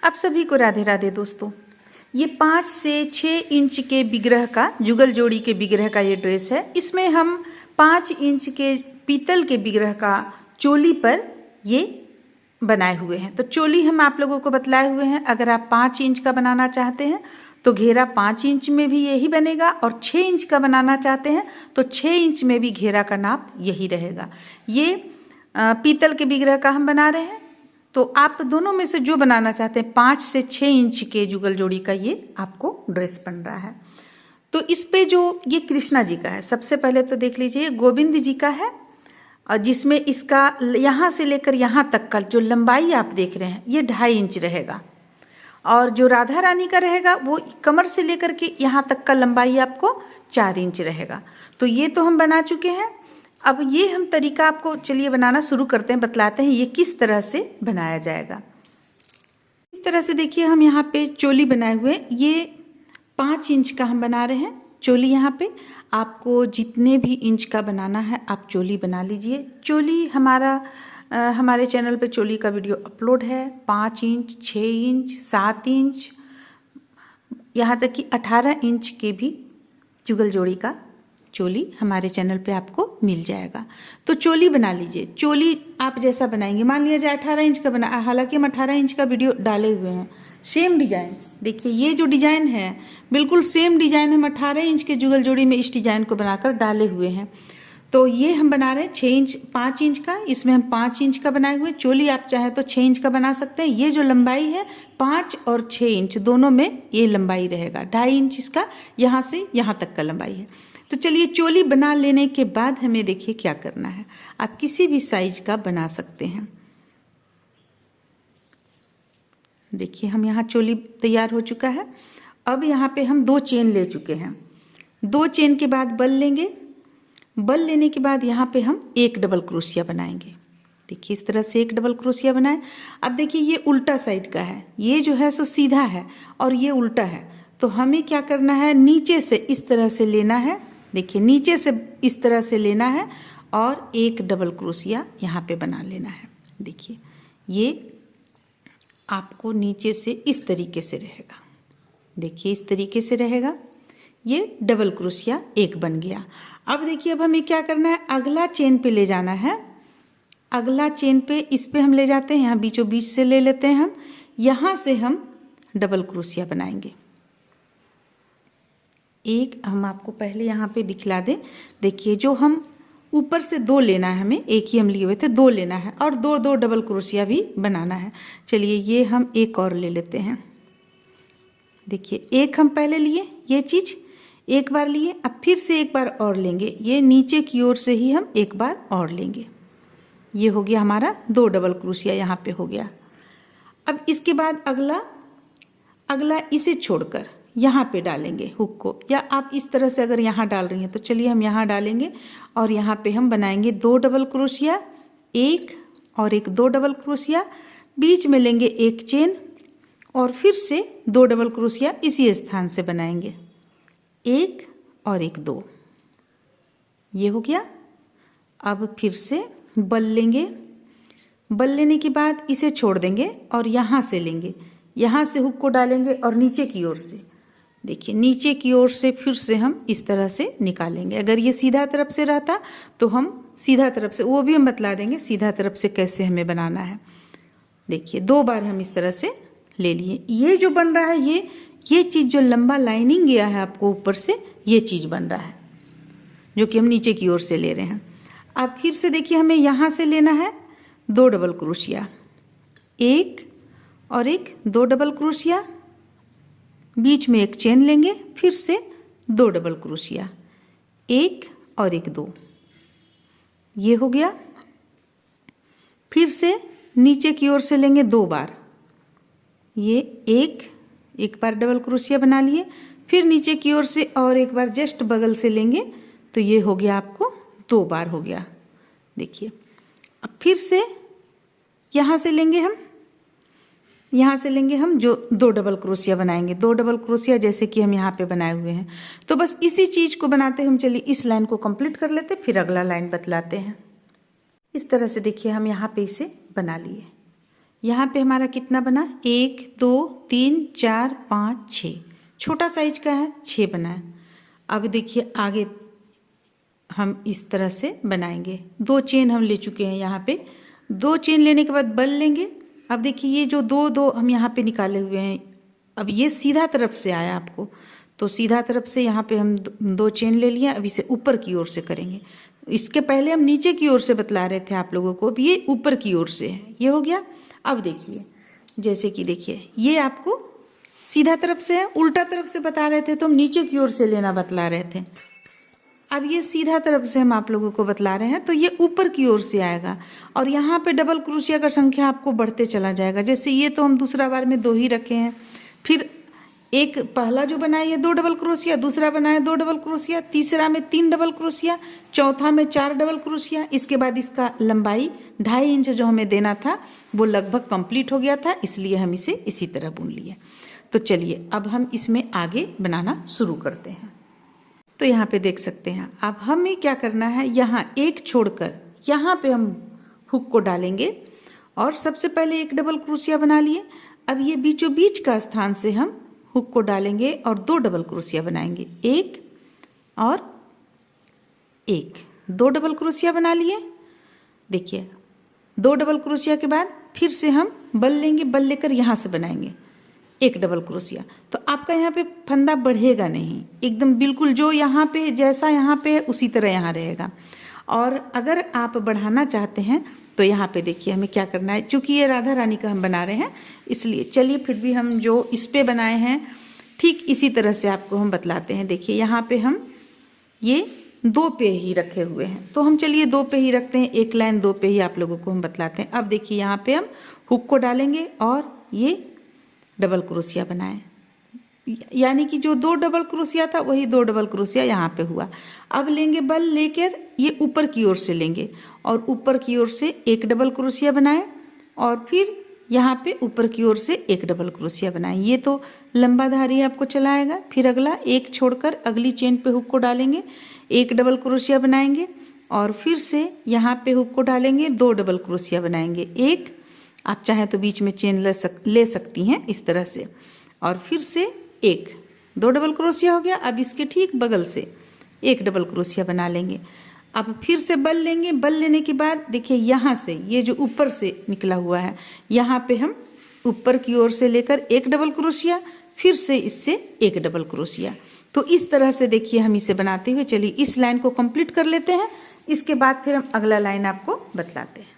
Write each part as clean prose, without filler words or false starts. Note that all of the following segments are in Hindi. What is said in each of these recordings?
आप सभी को राधे राधे दोस्तों। ये 5 से 6 इंच के विग्रह का, जुगल जोड़ी के विग्रह का ये ड्रेस है। इसमें हम 5 इंच के पीतल के विग्रह का चोली पर ये बनाए हुए हैं। तो चोली हम आप लोगों को बतलाए हुए हैं। अगर आप 5 इंच का बनाना चाहते हैं तो घेरा 5 इंच में भी यही बनेगा, और 6 इंच का बनाना चाहते हैं तो 6 इंच में भी घेरा का नाप यही रहेगा। ये पीतल के विग्रह का हम बना रहे हैं, तो आप दोनों में से जो बनाना चाहते हैं 5 से 6 इंच के जुगल जोड़ी का ये आपको ड्रेस बन रहा है। तो इस पे जो ये कृष्णा जी का है, सबसे पहले तो देख लीजिए गोविंद जी का है, और जिसमें इसका यहाँ से लेकर यहाँ तक का जो लंबाई आप देख रहे हैं ये 2.5 इंच रहेगा, और जो राधा रानी का रहेगा वो कमर से लेकर के यहाँ तक का लंबाई आपको 4 इंच रहेगा। तो ये तो हम बना चुके हैं। अब ये हम तरीका आपको चलिए बनाना शुरू करते हैं, बतलाते हैं ये किस तरह से बनाया जाएगा। इस तरह से देखिए हम यहाँ पे चोली बनाए हुए, ये 5 इंच का हम बना रहे हैं चोली। यहाँ पे आपको जितने भी इंच का बनाना है आप चोली बना लीजिए। चोली हमारे चैनल पे चोली का वीडियो अपलोड है। 5 इंच, 6 इंच, 7 इंच, यहाँ तक कि 18 इंच के भी जुगल जोड़ी का चोली हमारे चैनल पे आपको मिल जाएगा। तो चोली बना लीजिए। चोली आप जैसा बनाएंगे, मान लिया जाए 18 इंच का बना, हालांकि हम 18 इंच का वीडियो डाले हुए हैं। सेम डिजाइन देखिए, ये जो डिजाइन है बिल्कुल सेम डिजाइन हम 18 इंच के जुगल जोड़ी में इस डिजाइन को बनाकर डाले हुए हैं। तो ये हम बना रहे हैं 6 इंच 5 इंच का, इसमें हम 5 इंच का बनाए हुए। चोली आप चाहे तो 6 इंच का बना सकते हैं। ये जो लंबाई है 5 और 6 इंच दोनों में ये लंबाई रहेगा। 2.5 इंच इसका यहाँ से यहाँ तक का लंबाई है। तो चलिए चोली बना लेने के बाद हमें देखिए क्या करना है। आप किसी भी साइज का बना सकते हैं। देखिए हम यहाँ चोली तैयार हो चुका है। अब यहाँ पे हम 2 चेन ले चुके हैं। 2 चेन के बाद बल लेंगे। बल लेने के बाद यहाँ पे हम एक डबल क्रोशिया बनाएंगे। देखिए इस तरह से एक डबल क्रोशिया बनाएं। अब देखिए ये उल्टा साइड का है, ये जो है सो सीधा है और ये उल्टा है। तो हमें क्या करना है, नीचे से इस तरह से लेना है। देखिए नीचे से इस तरह से लेना है और एक डबल क्रोशिया यहाँ पे बना लेना है। देखिए ये आपको नीचे से इस तरीके से रहेगा। देखिए इस तरीके से रहेगा। ये डबल क्रोशिया एक बन गया। अब देखिए अब हमें क्या करना है, अगला चेन पे ले जाना है। अगला चेन पे इस पे हम ले जाते हैं, यहाँ बीचों बीच से ले लेते हैं हम। यहाँ से हम डबल क्रोशिया बनाएंगे। एक हम आपको पहले यहाँ पे दिखला दें। देखिए जो हम ऊपर से 2 लेना है, हमें एक ही हम लिए हुए थे, 2 लेना है और 2 डबल क्रोशिया भी बनाना है। चलिए ये हम एक और ले लेते हैं। देखिए एक हम पहले लिए, ये चीज़ एक बार लिए, अब फिर से एक बार और लेंगे। ये नीचे की ओर से ही हम एक बार और लेंगे। ये हो गया हमारा 2 डबल क्रोशिया यहाँ पे हो गया। अब इसके बाद अगला इसे छोड़कर यहाँ पे डालेंगे हुक को, या आप इस तरह से अगर यहाँ डाल रही हैं तो चलिए हम यहाँ डालेंगे और यहाँ पे हम बनाएंगे 2 डबल क्रोशिया, एक और एक 2 डबल क्रोशिया, बीच में लेंगे एक चेन और फिर से 2 डबल क्रोशिया इसी स्थान से बनाएंगे, एक और एक 2। ये हो गया। अब फिर से बल लेंगे। बल लेने के बाद इसे छोड़ देंगे और यहाँ से लेंगे, यहाँ से हुक को डालेंगे और नीचे की ओर से, देखिए नीचे की ओर से फिर से हम इस तरह से निकालेंगे। अगर ये सीधा तरफ से रहता तो हम सीधा तरफ से, वो भी हम बतला देंगे सीधा तरफ से कैसे हमें बनाना है। देखिए 2 बार हम इस तरह से ले लिए। ये जो बन रहा है ये चीज़ जो लंबा लाइनिंग गया है आपको ऊपर से, ये चीज़ बन रहा है जो कि हम नीचे की ओर से ले रहे हैं। अब फिर से देखिए हमें यहाँ से लेना है 2 डबल क्रोशिया, एक और एक 2 डबल क्रोशिया, बीच में एक चेन लेंगे, फिर से 2 डबल क्रोशिया, एक और एक 2। ये हो गया। फिर से नीचे की ओर से लेंगे 2 बार, ये एक बार डबल क्रोशिया बना लिए, फिर नीचे की ओर से और एक बार जस्ट बगल से लेंगे, तो ये हो गया आपको 2 बार हो गया। देखिए अब फिर से यहाँ से लेंगे हम, यहाँ से लेंगे हम जो 2 डबल क्रोशिया बनाएंगे, 2 डबल क्रोशिया जैसे कि हम यहाँ पे बनाए हुए हैं। तो बस इसी चीज़ को बनाते हम चलिए इस लाइन को कंप्लीट कर लेते, फिर अगला लाइन बतलाते हैं। इस तरह से देखिए हम यहाँ पे इसे बना लिए। यहाँ पे हमारा कितना बना, 1 2 3 4 5 6, छोटा साइज का है, 6 बना है। अब देखिए आगे हम इस तरह से बनाएंगे। 2 चेन हम ले चुके हैं, यहाँ पे 2 चेन लेने के बाद बल लेंगे। अब देखिए ये जो 2 2 हम यहाँ पे निकाले हुए हैं, अब ये सीधा तरफ से आया आपको, तो सीधा तरफ से यहाँ पे हम 2 चेन ले लिया। अब इसे ऊपर की ओर से करेंगे। इसके पहले हम नीचे की ओर से बतला रहे थे आप लोगों को, अब ये ऊपर की ओर से है, ये हो गया। अब देखिए जैसे कि देखिए ये आपको सीधा तरफ से है, उल्टा तरफ से बता रहे थे तो हम नीचे की ओर से लेना बतला रहे थे। अब ये सीधा तरफ से हम आप लोगों को बतला रहे हैं, तो ये ऊपर की ओर से आएगा और यहाँ पे डबल क्रोशिया का संख्या आपको बढ़ते चला जाएगा। जैसे ये तो हम दूसरा बार में 2 ही रखे हैं, फिर एक पहला जो बनाया है 2 डबल क्रोशिया, दूसरा बनाया 2 डबल क्रोशिया, तीसरा में 3 डबल क्रोशिया, चौथा में 4 डबल क्रोशिया। इसके बाद इसका लंबाई 2.5 इंच जो हमें देना था वो लगभग कंप्लीट हो गया था, इसलिए हम इसे इसी तरह बुन लिए। तो चलिए अब हम इसमें आगे बनाना शुरू करते हैं। तो यहाँ पे देख सकते हैं, अब हमें क्या करना है, यहाँ एक छोड़कर यहाँ पे हम हुक को डालेंगे और सबसे पहले 1 डबल क्रोशिया बना लिए। अब ये बीचों बीच का स्थान से हम हुक को डालेंगे और 2 डबल क्रोशिया बनाएंगे, 1 और 1, 2 डबल क्रोशिया बना लिए। देखिए 2 डबल क्रोशिया के बाद फिर से हम बल लेंगे, बल लेकर यहाँ से बनाएंगे 1 डबल क्रोशिया। तो आपका यहाँ पे फंदा बढ़ेगा नहीं, एकदम बिल्कुल जो यहाँ पे जैसा यहाँ पे है उसी तरह यहाँ रहेगा। और अगर आप बढ़ाना चाहते हैं तो यहाँ पे देखिए हमें क्या करना है, चूँकि ये राधा रानी का हम बना रहे हैं इसलिए चलिए फिर भी हम जो इस पे बनाए हैं ठीक इसी तरह से आपको हम बतलाते हैं। देखिए यहाँ पे हम ये 2 पे ही रखे हुए हैं, तो हम चलिए 2 पे ही रखते हैं, 1 लाइन 2 पे ही आप लोगों को हम बतलाते हैं। अब देखिए यहाँ पे हम हुक को डालेंगे और ये डबल क्रोशिया बनाएं, यानी कि जो 2 डबल क्रोशिया था वही 2 डबल क्रोशिया यहाँ पे हुआ। अब लेंगे बल लेकर ये ऊपर की ओर से लेंगे और ऊपर की ओर से 1 डबल क्रोशिया बनाएं और फिर यहाँ पे ऊपर की ओर से 1 डबल क्रोशिया बनाएं। ये तो लंबा धारी आपको चलाएगा। फिर अगला 1 छोड़कर अगली चेन पे हुक को डालेंगे, 1 डबल क्रोशिया बनाएंगे और फिर से यहाँ पे हुक को डालेंगे, 2 डबल क्रोशिया बनाएंगे, 1, आप चाहें तो बीच में चेन ले सकती हैं इस तरह से, और फिर से 1, 2 डबल क्रोशिया हो गया। अब इसके ठीक बगल से 1 डबल क्रोशिया बना लेंगे। अब फिर से बल लेंगे, बल लेने के बाद देखिए यहाँ से ये जो ऊपर से निकला हुआ है यहाँ पे हम ऊपर की ओर से लेकर 1 डबल क्रोशिया, फिर से इससे 1 डबल क्रोशिया। तो इस तरह से देखिए हम इसे बनाते हुए चलिए इस लाइन को कंप्लीट कर लेते हैं, इसके बाद फिर हम अगला लाइन आपको बतलाते हैं।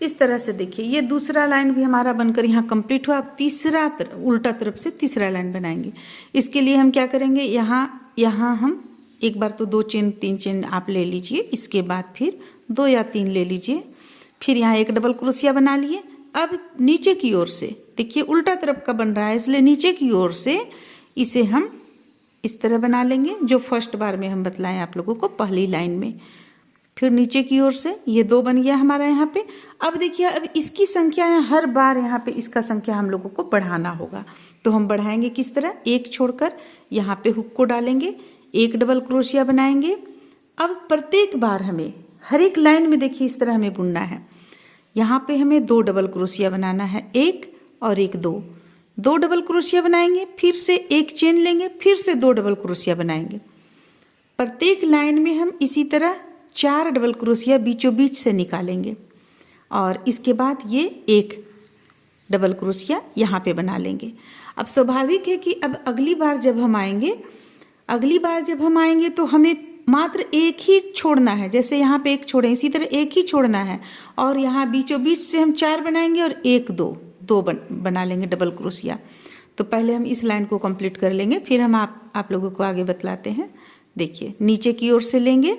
इस तरह से देखिए ये दूसरा लाइन भी हमारा बनकर यहाँ कंप्लीट हुआ। अब तीसरा उल्टा तरफ से तीसरा लाइन बनाएंगे। इसके लिए हम क्या करेंगे, यहाँ हम एक बार तो 2 चेन 3 चेन आप ले लीजिए, इसके बाद फिर 2 या 3 ले लीजिए, फिर यहाँ 1 डबल क्रोशिया बना लिए। अब नीचे की ओर से देखिए उल्टा तरफ का बन रहा है, इसलिए नीचे की ओर से इसे हम इस तरह बना लेंगे जो फर्स्ट बार में हम बतलाएं आप लोगों को पहली लाइन में। फिर नीचे की ओर से ये 2 बन गया हमारा यहाँ पे। अब देखिए अब इसकी संख्या हर बार यहाँ पे इसका संख्या हम लोगों को बढ़ाना होगा, तो हम बढ़ाएंगे किस तरह, 1 छोड़कर यहाँ पे हुक को डालेंगे, 1 डबल क्रोशिया बनाएंगे। अब प्रत्येक बार हमें हर एक लाइन में देखिए इस तरह हमें बुनना है। यहाँ पे हमें 2 डबल क्रोशिया बनाना है, 1 और 1 2 डबल क्रोशिया बनाएंगे, फिर से 1 चेन लेंगे, फिर से 2 डबल क्रोशिया बनाएंगे। प्रत्येक लाइन में हम इसी तरह 4 डबल क्रोशिया बीचों बीच से निकालेंगे और इसके बाद ये 1 डबल क्रोशिया यहाँ पे बना लेंगे। अब स्वाभाविक है कि अब अगली बार जब हम आएंगे तो हमें मात्र 1 ही छोड़ना है, जैसे यहाँ पे 1 छोड़े इसी तरह 1 ही छोड़ना है और यहाँ बीचों बीच से हम 4 बनाएंगे और 1 2 बना लेंगे डबल क्रोशिया। तो पहले हम इस लाइन को कंप्लीट कर लेंगे, फिर हम आप लोगों को आगे बतलाते हैं। देखिए नीचे की ओर से लेंगे,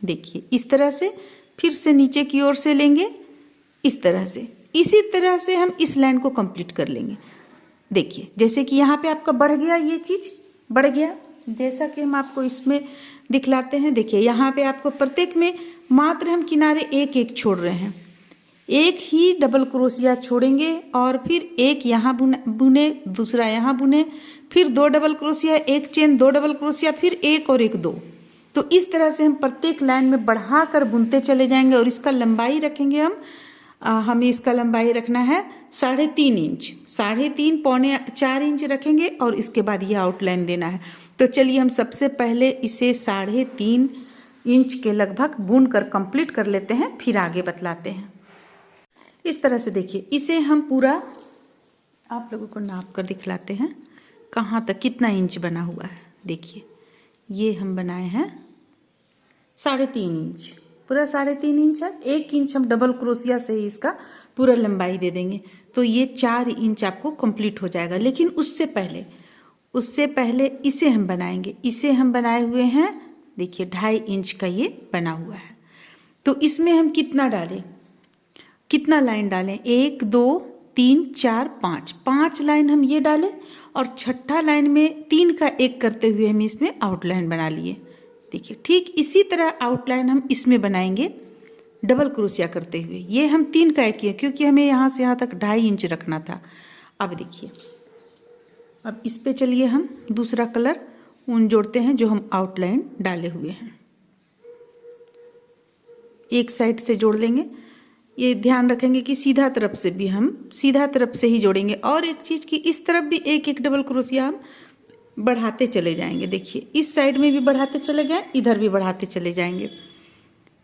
देखिए इस तरह से, फिर से नीचे की ओर से लेंगे इस तरह से, इसी तरह से हम इस लाइन को कंप्लीट कर लेंगे। देखिए जैसे कि यहाँ पे आपका बढ़ गया, ये चीज़ बढ़ गया, जैसा कि हम आपको इसमें दिखलाते हैं। देखिए यहाँ पे आपको प्रत्येक में मात्र हम किनारे 1 छोड़ रहे हैं, 1 ही डबल क्रोशिया छोड़ेंगे और फिर 1 यहाँ बुने, दूसरा यहाँ बुने, फिर 2 double crochet, 1 chain, 2 double crochet, फिर 1 और 1 2। तो इस तरह से हम प्रत्येक लाइन में बढ़ा कर बुनते चले जाएंगे और इसका लंबाई रखेंगे हम हमें इसका लंबाई रखना है 3.5 इंच, 3.5 पौने 4 इंच रखेंगे और इसके बाद ये आउटलाइन देना है। तो चलिए हम सबसे पहले इसे 3.5 इंच के लगभग बुन कर कंप्लीट कर लेते हैं, फिर आगे बतलाते हैं। इस तरह से देखिए, इसे हम पूरा आप लोगों को नाप कर दिखलाते हैं कहाँ तक कितना इंच बना हुआ है। देखिए ये हम बनाए हैं 3.5 इंच, पूरा 3.5 इंच है। 1 इंच हम डबल क्रोशिया से ही इसका पूरा लंबाई दे देंगे, तो ये 4 इंच आपको कंप्लीट हो जाएगा। लेकिन उससे पहले इसे हम बनाएंगे। इसे हम बनाए हुए हैं, देखिए 2.5 इंच का ये बना हुआ है। तो इसमें हम कितना डालें, कितना लाइन डालें, 1 2 3 4 5 लाइन हम ये डालें और छठा लाइन में 3 का 1 करते हुए हम इसमें आउटलाइन बना लिए। देखिए ठीक इसी तरह आउटलाइन हम इसमें बनाएंगे डबल क्रोशिया करते हुए। ये हम 3 का 1 किए क्योंकि हमें यहाँ से यहाँ तक 2.5 इंच रखना था। अब देखिए, अब इस पे चलिए हम दूसरा कलर ऊन जोड़ते हैं जो हम आउटलाइन डाले हुए हैं। एक साइड से जोड़ लेंगे, ये ध्यान रखेंगे कि सीधा तरफ से भी हम सीधा तरफ से ही जोड़ेंगे। और एक चीज़ कि इस तरफ भी एक एक डबल क्रोशिया हम बढ़ाते चले जाएंगे। देखिए इस साइड में भी बढ़ाते चले गए, इधर भी बढ़ाते चले जाएंगे।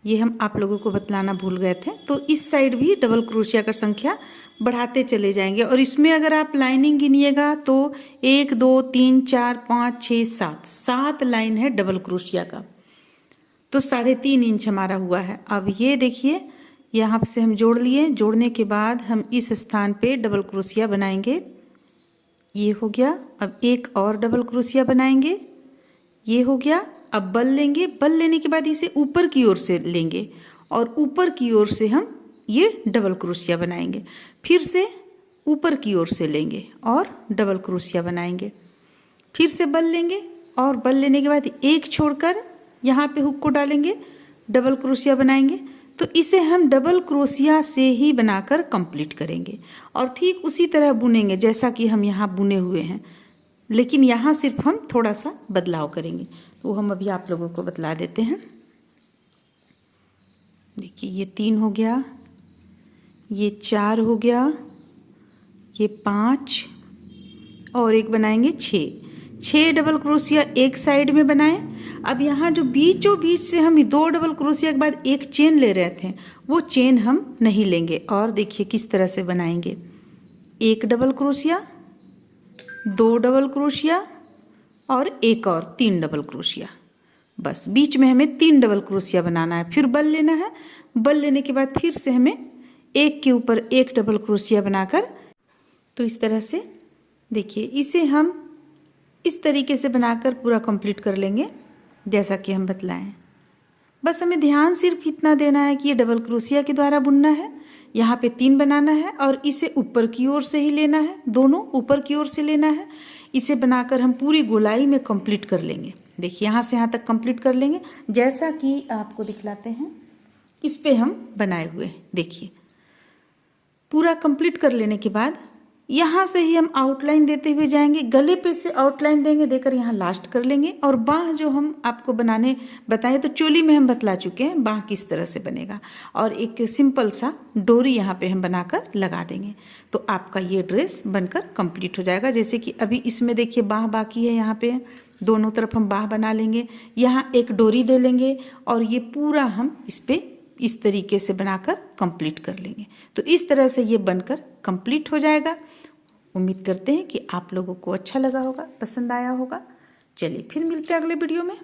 ये हम आप लोगों को बतलाना भूल गए थे। तो इस साइड भी डबल क्रोशिया का संख्या बढ़ाते चले जाएंगे। और इसमें अगर आप लाइनिंग गिनिएगा तो 1 2 3 4 5 6 7 लाइन है डबल क्रोशिया का। तो 3.5 इंच हमारा हुआ है। अब ये देखिए यहाँ से हम जोड़ लिए, जोड़ने के बाद हम इस स्थान पे डबल क्रोशिया बनाएंगे। ये हो गया। अब एक और डबल क्रोशिया बनाएंगे, ये हो गया। अब बल लेंगे, बल लेने के बाद इसे ऊपर की ओर से लेंगे और ऊपर की ओर से हम ये डबल क्रोशिया बनाएंगे। फिर से ऊपर की ओर से लेंगे और डबल क्रोशिया बनाएंगे। फिर से बल लेंगे और बल लेने के बाद एक छोड़कर यहाँ पे हुक को डालेंगे, डबल क्रोशिया बनाएंगे। तो इसे हम डबल क्रोशिया से ही बनाकर कंप्लीट करेंगे और ठीक उसी तरह बुनेंगे जैसा कि हम यहाँ बुने हुए हैं। लेकिन यहाँ सिर्फ हम थोड़ा सा बदलाव करेंगे, तो हम अभी आप लोगों को बतला देते हैं। देखिए ये 3 हो गया, ये 4 हो गया, ये 5 और एक बनाएंगे 6 डबल क्रोशिया एक साइड में बनाएं। अब यहाँ जो बीचों बीच से हम 2 डबल क्रोशिया के बाद एक चेन ले रहे थे, वो चेन हम नहीं लेंगे। और देखिए किस तरह से बनाएंगे, 1 डबल क्रोशिया, 2 डबल क्रोशिया और एक और 3 डबल क्रोशिया। बस बीच में हमें 3 डबल क्रोशिया बनाना है। फिर बल लेना है, बल लेने के बाद फिर से हमें एक के ऊपर एक डबल क्रोशिया बनाकर, तो इस तरह से देखिए इसे हम इस तरीके से बनाकर पूरा कंप्लीट कर लेंगे जैसा कि हम बतलाएं। बस हमें ध्यान सिर्फ इतना देना है कि ये डबल क्रोशिया के द्वारा बुनना है, यहाँ पे 3 बनाना है और इसे ऊपर की ओर से ही लेना है, दोनों ऊपर की ओर से लेना है। इसे बनाकर हम पूरी गोलाई में कंप्लीट कर लेंगे। देखिए यहाँ से यहाँ तक कंप्लीट कर लेंगे जैसा कि आपको दिखलाते हैं इस पे हम बनाए हुए। देखिए पूरा कंप्लीट कर लेने के बाद यहाँ से ही हम आउटलाइन देते हुए जाएंगे, गले पे से आउटलाइन देंगे, देकर यहाँ लास्ट कर लेंगे। और बाह जो हम आपको बनाने बताए तो चोली में हम बतला चुके हैं बाह किस तरह से बनेगा। और एक सिंपल सा डोरी यहाँ पे हम बनाकर लगा देंगे, तो आपका ये ड्रेस बनकर कंप्लीट हो जाएगा। जैसे कि अभी इसमें देखिए बाह बाकी है, यहाँ पे दोनों तरफ हम बाह बना लेंगे, यहाँ एक डोरी दे लेंगे और ये पूरा हम इस पर इस तरीके से बनाकर कंप्लीट कर लेंगे। तो इस तरह से ये बनकर कंप्लीट हो जाएगा। उम्मीद करते हैं कि आप लोगों को अच्छा लगा होगा, पसंद आया होगा। चलिए फिर मिलते हैं अगले वीडियो में।